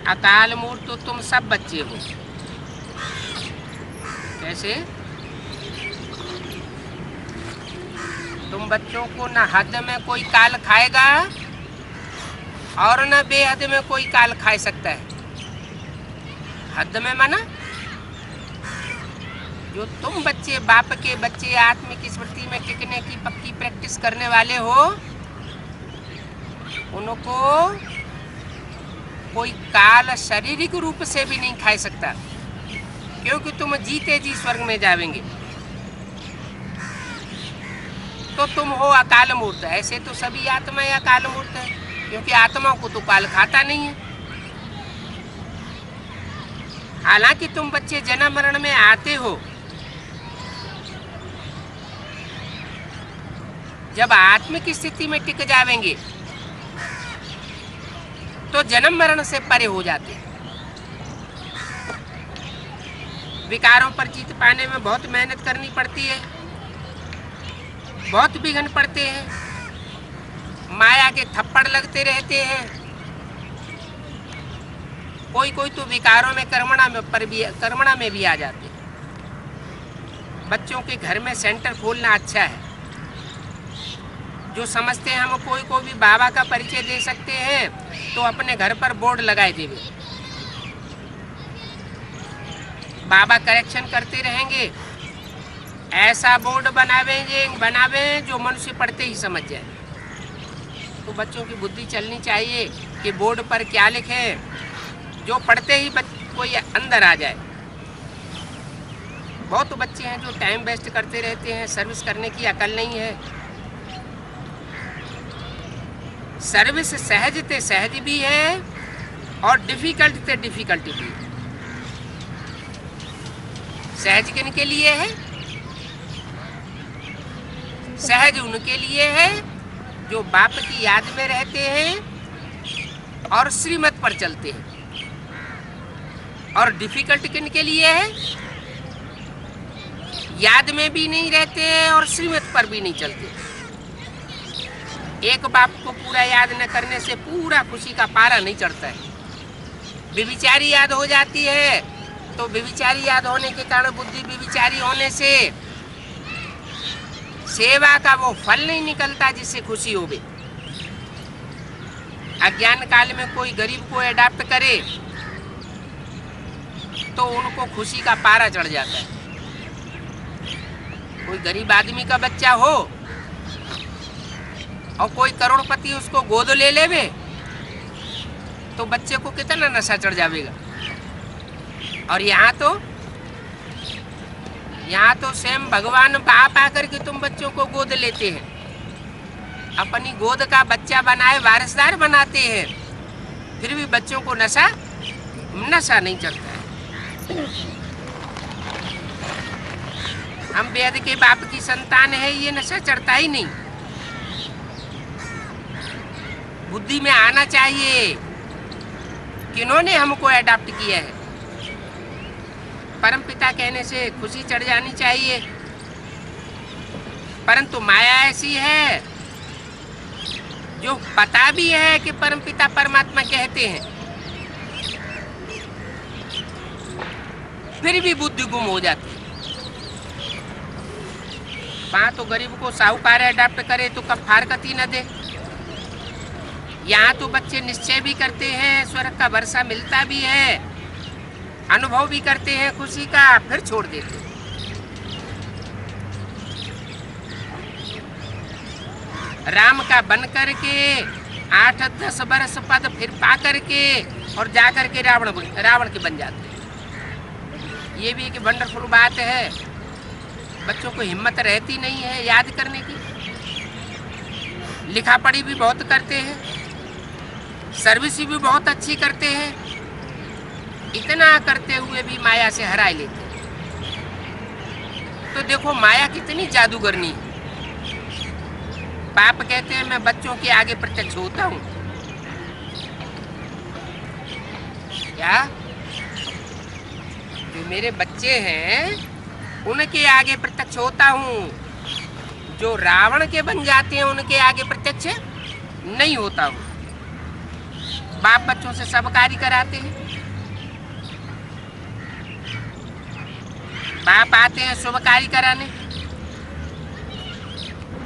अकाल मूर्त तो तुम सब बच्चे हो। कैसे? तुम बच्चों को न हद में कोई काल खाएगा और न बेहद में कोई काल खा सकता है। हद में माना जो तुम बच्चे, बाप के बच्चे, आत्मिक स्मृति में टिकने की पक्की प्रैक्टिस करने वाले हो, उनको कोई काल शारीरिक रूप से भी नहीं खा सकता, क्योंकि तुम जीते जी स्वर्ग में जावेंगे। तो तुम हो अकाल मूर्त। ऐसे तो सभी आत्माएं अकाल मूर्त है, क्योंकि आत्माओं को तो काल खाता नहीं है। हालांकि तुम बच्चे जन्म मरण में आते हो, जब आत्मिक स्थिति में टिक जावेंगे तो जन्म मरण से परे हो जाते हैं। विकारों पर जीत पाने में बहुत मेहनत करनी पड़ती है, बहुत विघ्न पड़ते हैं, माया के थप्पड़ लगते रहते हैं। कोई कोई तो विकारों में कर्मणा में भी आ जाते हैं। बच्चों के घर में सेंटर खोलना अच्छा है। जो समझते हैं हम कोई को भी बाबा का परिचय दे सकते हैं, तो अपने घर पर बोर्ड लगाए देवे। बाबा करेक्शन करते रहेंगे। ऐसा बोर्ड बनावे जो मनुष्य पढ़ते ही समझ जाए। तो बच्चों की बुद्धि चलनी चाहिए कि बोर्ड पर क्या लिखे, जो पढ़ते ही कोई अंदर आ जाए। बहुत बच्चे हैं जो टाइम वेस्ट करते रहते हैं, सर्विस करने की अकल नहीं है। सर्विस सहज ते सहज भी है और डिफिकल्ट ते डिफिकल्टी भी है। सहज किन के लिए है? सहज उनके लिए है जो बाप की याद में रहते हैं और श्रीमत पर चलते हैं। और डिफिकल्ट किन के लिए है? याद में भी नहीं रहते और श्रीमत पर भी नहीं चलते। एक बाप को पूरा याद न करने से पूरा खुशी का पारा नहीं चढ़ता है। व्यभिचारी याद हो जाती है, तो व्यभिचारी याद होने के कारण बुद्धि व्यभिचारी होने से सेवा का वो फल नहीं निकलता जिससे खुशी होवे। अज्ञान काल में कोई गरीब को अडॉप्ट करे तो उनको खुशी का पारा चढ़ जाता है। कोई गरीब आदमी का बच्चा हो और कोई करोड़पति उसको गोद ले लेवे तो बच्चे को कितना नशा चढ़ जाएगा। और यहाँ तो स्वयं भगवान बाप आकर के तुम बच्चों को गोद लेते हैं, अपनी गोद का बच्चा बनाए वारिसदार बनाते हैं, फिर भी बच्चों को नशा नहीं चढ़ता है। हम वेद के बाप की संतान है, ये नशा चढ़ता ही नहीं। बुद्धि में आना चाहिए किन्होंने हमको अडॉप्ट किया है। परमपिता कहने से खुशी चढ़ जानी चाहिए, परंतु माया ऐसी है जो पता भी है कि परमपिता परमात्मा कहते हैं, फिर भी बुद्धि गुम हो जाती है। वहाँ तो गरीब को साहूकार अडॉप्ट करे तो कब फारकती न दे। यहाँ तो बच्चे निश्चय भी करते हैं, स्वर्ग का वर्षा मिलता भी है, अनुभव भी करते हैं खुशी का, फिर छोड़ देते हैं। राम का बन करके 8-10 बरस पद फिर पा करके और जा करके रावण के बन जाते हैं। ये भी एक वंडरफुल बात है। बच्चों को हिम्मत रहती नहीं है याद करने की। लिखा पढ़ी भी बहुत करते हैं, सर्विस भी बहुत अच्छी करते हैं, इतना करते हुए भी माया से हरा लेते हैं। तो देखो माया कितनी जादूगरनी है। बाप कहते हैं मैं बच्चों के आगे प्रत्यक्ष होता हूँ। क्या? जो मेरे बच्चे हैं उनके आगे प्रत्यक्ष होता हूँ, जो रावण के बन जाते हैं उनके आगे प्रत्यक्ष नहीं होता हूँ। बाप बच्चों से सब कार्य कराते हैं। बाप आते हैं शुभ कार्य कराने,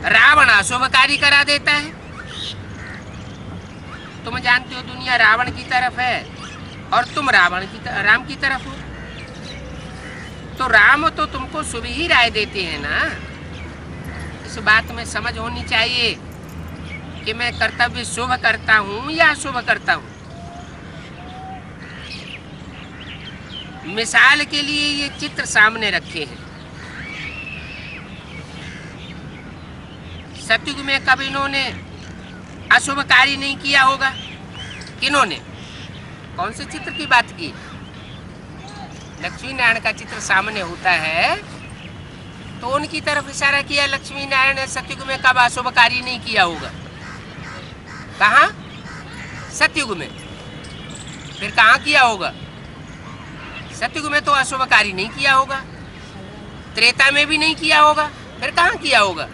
रावण अशुभ कार्य करा देता है। तुम जानते हो दुनिया रावण की तरफ है और तुम राम की तरफ हो। तो राम तो तुमको शुभ ही राय देते हैं ना। इस बात में समझ होनी चाहिए कि मैं कर्तव्य शुभ करता हूं या अशुभ करता हूं। मिसाल के लिए ये चित्र सामने रखे हैं। सतयुग में कब इन्होंने अशुभ कार्य नहीं किया होगा? किन्होंने? कौन से चित्र की बात की? लक्ष्मी नारायण का चित्र सामने होता है तो उनकी तरफ इशारा किया। लक्ष्मी नारायण ने सतयुग में कब अशुभ कार्य नहीं किया होगा? कहाँ? सतयुग में। फिर कहाँ किया होगा? सतयुग में तो अशुभ कार्य नहीं किया होगा, त्रेता में भी नहीं किया होगा, फिर कहाँ किया होगा?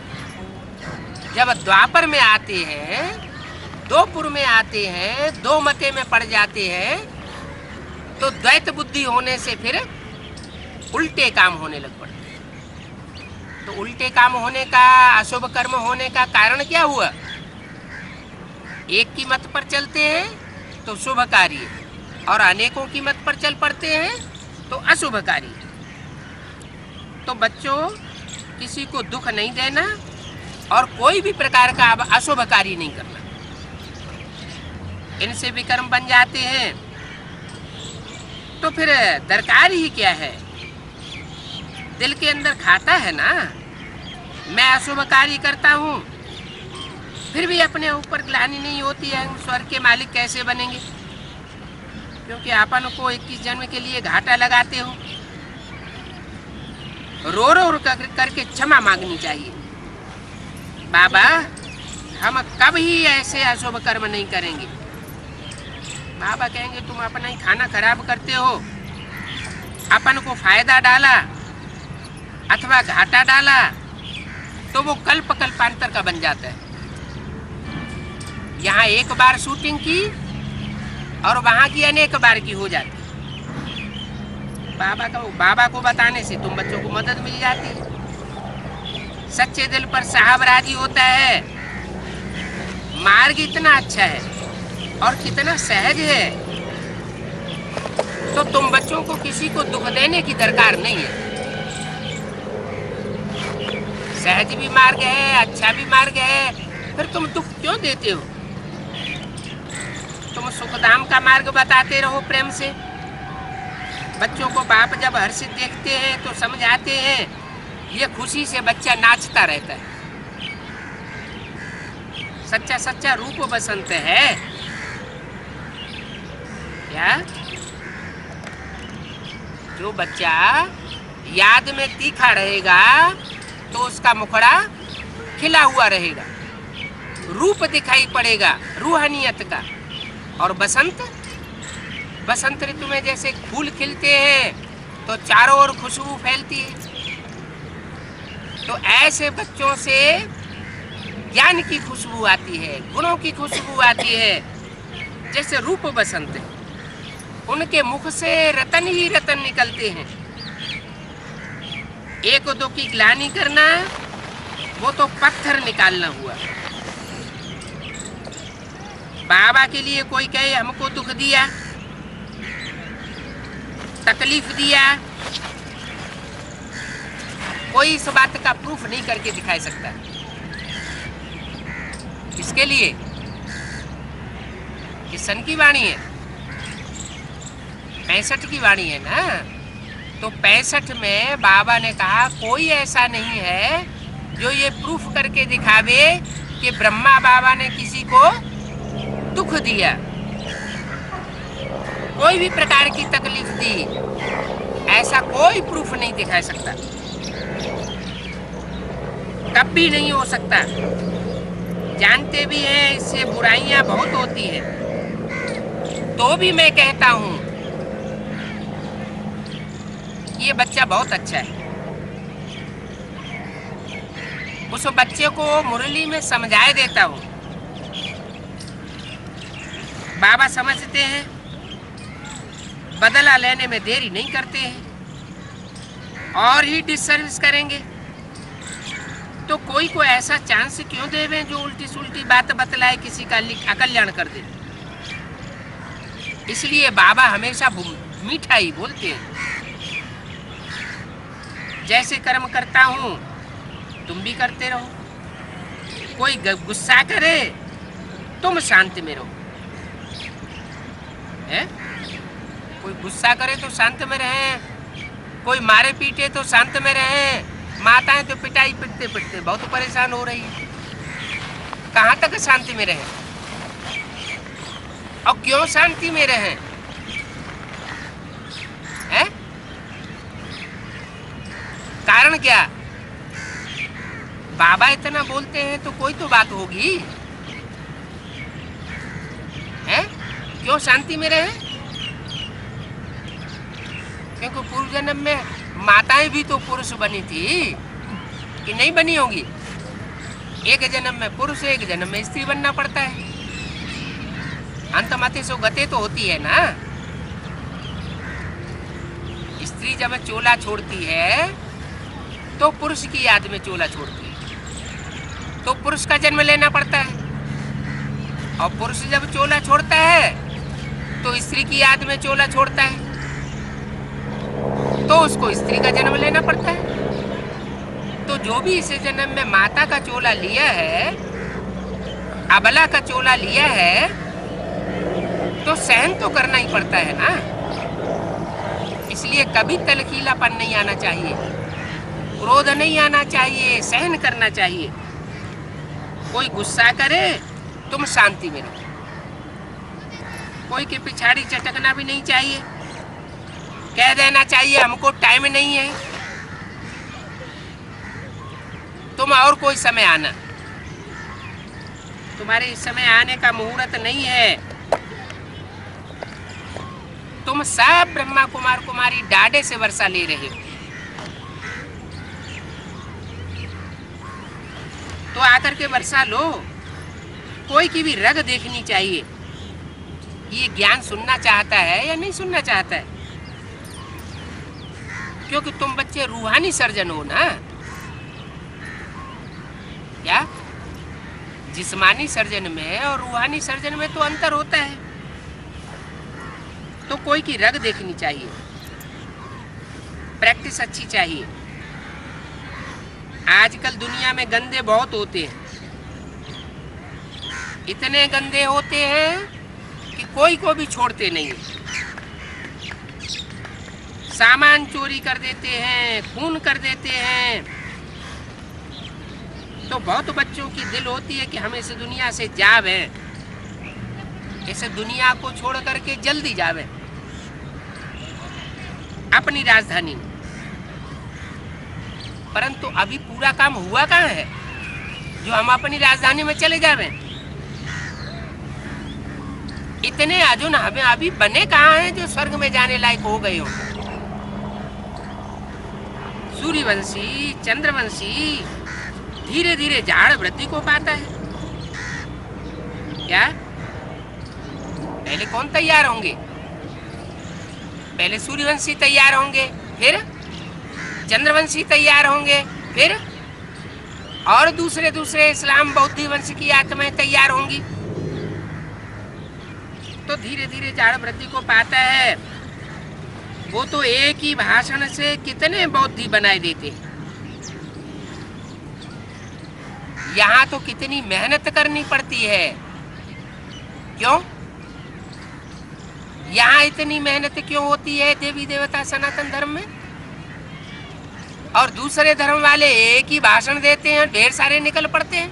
जब द्वापर में आते हैं, दोपुर में आते हैं, दो मते में पड़ जाते हैं तो द्वैत बुद्धि होने से फिर उल्टे काम होने लग पड़ते हैं। तो उल्टे काम होने का, अशुभ कर्म होने का कारण क्या हुआ? एक की मत पर चलते हैं तो शुभ कार्य, और अनेकों की मत पर चल पड़ते हैं तो अशुभ कार्य। तो बच्चों, किसी को दुख नहीं देना और कोई भी प्रकार का अब अशुभ कार्य नहीं करना। इनसे विकर्म बन जाते हैं तो फिर दरकार ही क्या है? दिल के अंदर खाता है ना, मैं अशुभ कार्य करता हूँ, फिर भी अपने ऊपर ग्लानि नहीं होती है। स्वर्ग के मालिक कैसे बनेंगे? क्योंकि अपन को 21 जन्म के लिए घाटा लगाते हो। रो रो करके क्षमा मांगनी चाहिए। बाबा, हम कभी ऐसे अशुभ कर्म नहीं करेंगे। बाबा कहेंगे तुम अपना ही खाना खराब करते हो, अपन को फायदा डाला अथवा घाटा डाला तो वो कल्प कल्पांतर का बन जाता है। यहाँ एक बार शूटिंग की और वहाँ की अनेक बार की हो जाती है। बाबा को बताने से तुम बच्चों को मदद मिल जाती है। सच्चे दिल पर साहब राजी होता है। मार्ग इतना अच्छा है और कितना सहज है, तो तुम बच्चों को किसी को दुख देने की दरकार नहीं है। सहज भी मार्ग है, अच्छा भी मार्ग है, फिर तुम दुख क्यों देते हो? तुम सुखधाम का मार्ग बताते रहो प्रेम से। बच्चों को बाप जब हर्षित देखते हैं तो समझाते हैं, ये खुशी से बच्चा नाचता रहता है। सच्चा सच्चा रूप बसंत है क्या? जो बच्चा याद में तीखा रहेगा तो उसका मुखड़ा खिला हुआ रहेगा, रूप दिखाई पड़ेगा रूहानियत का। और बसंत ऋतु में जैसे फूल खिलते हैं तो चारों ओर खुशबू फैलती है। तो ऐसे बच्चों से ज्ञान की खुशबू आती है, गुणों की खुशबू आती है, जैसे रूप बसंत है। उनके मुख से रतन ही रतन निकलते हैं। एक दो की ग्लानि करना वो तो पत्थर निकालना हुआ। बाबा के लिए कोई कहे हमको दुख दिया, तकलीफ दिया, कोई इस बात का प्रूफ नहीं करके दिखा सकता। इसके लिए किस सन की वाणी है? 65 की वाणी है ना। तो 65 में बाबा ने कहा कोई ऐसा नहीं है जो ये प्रूफ करके दिखावे कि ब्रह्मा बाबा ने किसी को दुख दिया, कोई भी प्रकार की तकलीफ दी। ऐसा कोई प्रूफ नहीं दिखा सकता, कभी नहीं हो सकता। जानते भी हैं इससे बुराइयां बहुत होती हैं, तो भी मैं कहता हूं ये बच्चा बहुत अच्छा है। उस बच्चे को मुरली में समझाए देता हूं। बाबा समझते हैं, बदला लेने में देरी नहीं करते हैं, और ही डिससर्विस करेंगे। तो कोई को ऐसा चांस क्यों देवें जो उल्टी सुल्टी बात बतलाए, किसी का अकल्याण कर दे। इसलिए बाबा हमेशा मीठा ही बोलते हैं। जैसे कर्म करता हूं तुम भी करते रहो। कोई गुस्सा करे तुम शांति में रहो, है? कोई गुस्सा करे तो शांत में रहें, कोई मारे पीटे तो शांत में रहें। माताएं तो पिटाई पिटते पिटते बहुत परेशान हो रही है। कहाँ तक शांति में रहें? और क्यों शांति में रहें? है? कारण क्या? बाबा इतना बोलते हैं तो कोई तो बात होगी, है? क्यों शांति में रहें? क्योंकि पूर्व जन्म में माताएं भी तो पुरुष बनी थी कि नहीं बनी होगी? एक जन्म में पुरुष, एक जन्म में स्त्री बनना पड़ता है। अंतमति सो गते तो होती है ना। स्त्री जब चोला छोड़ती है तो पुरुष की याद में चोला छोड़ती है, तो पुरुष का जन्म लेना पड़ता है। और पुरुष जब चोला छोड़ता है तो स्त्री की याद में चोला छोड़ता है, तो उसको स्त्री का जन्म लेना पड़ता है। तो जो भी इस जन्म में माता का चोला लिया है, अबला का चोला लिया है, तो सहन तो करना ही पड़ता है ना। इसलिए कभी तलखीलापन नहीं आना चाहिए, क्रोध नहीं आना चाहिए, सहन करना चाहिए। कोई गुस्सा करे तुम शांति में रहो। कोई के पिछाड़ी चटकना भी नहीं चाहिए। कह देना चाहिए हमको टाइम नहीं है, तुम और कोई समय आना, तुम्हारे इस समय आने का मुहूर्त नहीं है। तुम सब ब्रह्मा कुमार कुमारी डाडे से वर्षा ले रहे हो। तो आकर के वर्षा लो। कोई की भी रग देखनी चाहिए, ये ज्ञान सुनना चाहता है या नहीं सुनना चाहता है। क्योंकि तुम बच्चे रूहानी सर्जन हो ना। क्या जिस्मानी सर्जन में और रूहानी सर्जन में तो अंतर होता है। तो कोई की रग देखनी चाहिए, प्रैक्टिस अच्छी चाहिए। आजकल दुनिया में गंदे बहुत होते हैं, इतने गंदे होते हैं कि कोई को भी छोड़ते नहीं। सामान चोरी कर देते हैं, खून कर देते हैं। तो बहुत बच्चों की दिल होती है कि हम इस दुनिया से जावे, इस दुनिया को छोड़ करके जल्दी जावे अपनी राजधानी में। परंतु अभी पूरा काम हुआ कहाँ है जो हम अपनी राजधानी में चले जावे। इतने अर्जुन हमें अभी बने कहाँ हैं जो स्वर्ग में जाने लायक हो गए हो। सूर्यवंशी, चंद्रवंशी धीरे धीरे झाड़ वृद्धि को पाता है। क्या पहले कौन तैयार होंगे? पहले सूर्यवंशी तैयार होंगे, फिर चंद्रवंशी तैयार होंगे, फिर और दूसरे दूसरे इस्लाम बौद्ध वंश की आत्माएं तैयार होंगी। तो धीरे धीरे झाड़ वृद्धि को पाता है। वो तो एक ही भाषण से कितने बौद्धि बनाए देते हैं। यहाँ तो कितनी मेहनत करनी पड़ती है। क्यों? यहाँ इतनी मेहनत क्यों होती है देवी देवता सनातन धर्म में? और दूसरे धर्म वाले एक ही भाषण देते हैं, ढेर सारे निकल पड़ते हैं।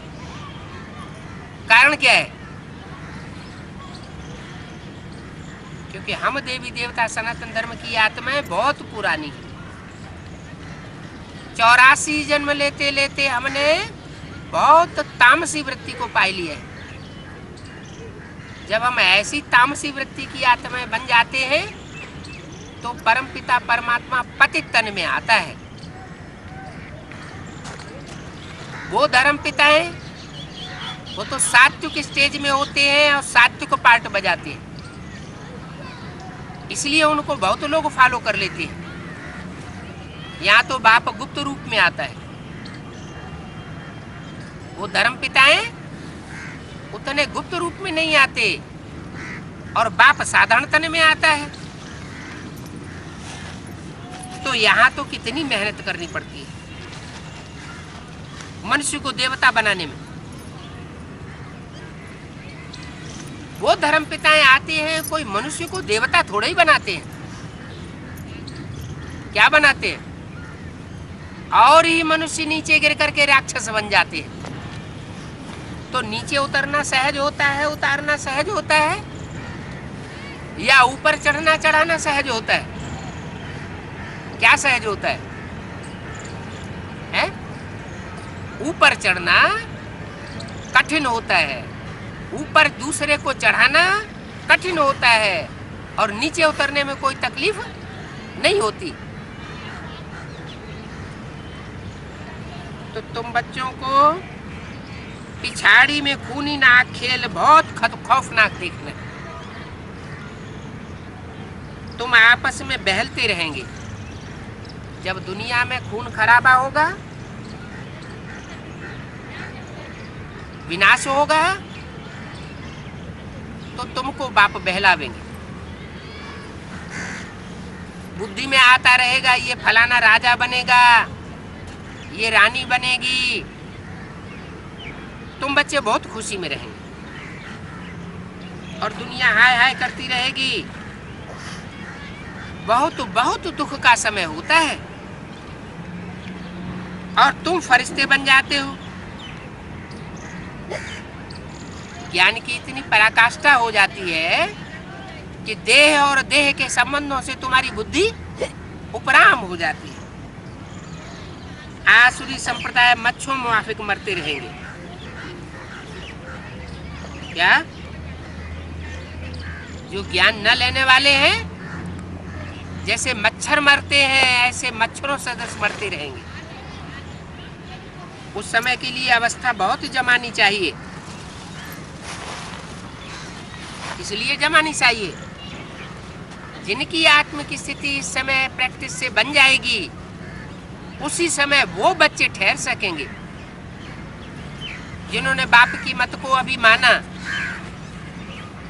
कारण क्या है? क्योंकि हम देवी देवता सनातन धर्म की आत्माएं बहुत पुरानी है। 84 जन्म लेते लेते हमने बहुत तामसी वृत्ति को पा लिया है। जब हम ऐसी तामसी वृत्ति की आत्माएं बन जाते हैं तो परमपिता परमात्मा पतित तन में आता है। वो धर्म पिता है वो तो सात्विक स्टेज में होते हैं और सात्विक पार्ट बजाते हैं, इसलिए उनको बहुत लोग फॉलो कर लेते हैं। यहाँ तो बाप गुप्त रूप में आता है, वो धर्म पिताएं उतने गुप्त रूप में नहीं आते और बाप साधारण तन में आता है। तो यहाँ तो कितनी मेहनत करनी पड़ती है मनुष्य को देवता बनाने में। वो धर्म पिताएं आते हैं, कोई मनुष्य को देवता थोड़े ही बनाते हैं, क्या बनाते हैं? और ही मनुष्य नीचे गिर करके राक्षस बन जाते हैं। तो नीचे उतरना सहज होता है, उतारना सहज होता है, या ऊपर चढ़ना चढ़ाना सहज होता है? क्या सहज होता है? हैं? ऊपर चढ़ना कठिन होता है, ऊपर दूसरे को चढ़ाना कठिन होता है, और नीचे उतरने में कोई तकलीफ नहीं होती। तो तुम बच्चों को पिछाड़ी में खूनी नाक खेल बहुत खौफनाक देखना। तुम आपस में बहलते रहेंगे। जब दुनिया में खून खराबा होगा, विनाश होगा, तो तुमको बाप बहलावेंगे। बुद्धि में आता रहेगा ये फलाना राजा बनेगा, ये रानी बनेगी। तुम बच्चे बहुत खुशी में रहेंगे और दुनिया हाय हाय करती रहेगी। बहुत बहुत दुख का समय होता है और तुम फरिश्ते बन जाते हो। ज्ञान की इतनी पराकाष्ठा हो जाती है कि देह और देह के संबंधों से तुम्हारी बुद्धि उपराम हो जाती है। आसुरी संप्रदाय मच्छों मुआफिक मरते रहेंगे। क्या? जो ज्ञान न लेने वाले हैं, जैसे मच्छर मरते हैं, ऐसे मच्छरों सदस्य मरते रहेंगे। उस समय के लिए अवस्था बहुत जमानी चाहिए, इसलिए जमानी चाहिए। जिनकी आत्म की स्थिति इस समय प्रैक्टिस से बन जाएगी, उसी समय वो बच्चे ठहर सकेंगे। जिन्होंने बाप की मत को अभी माना,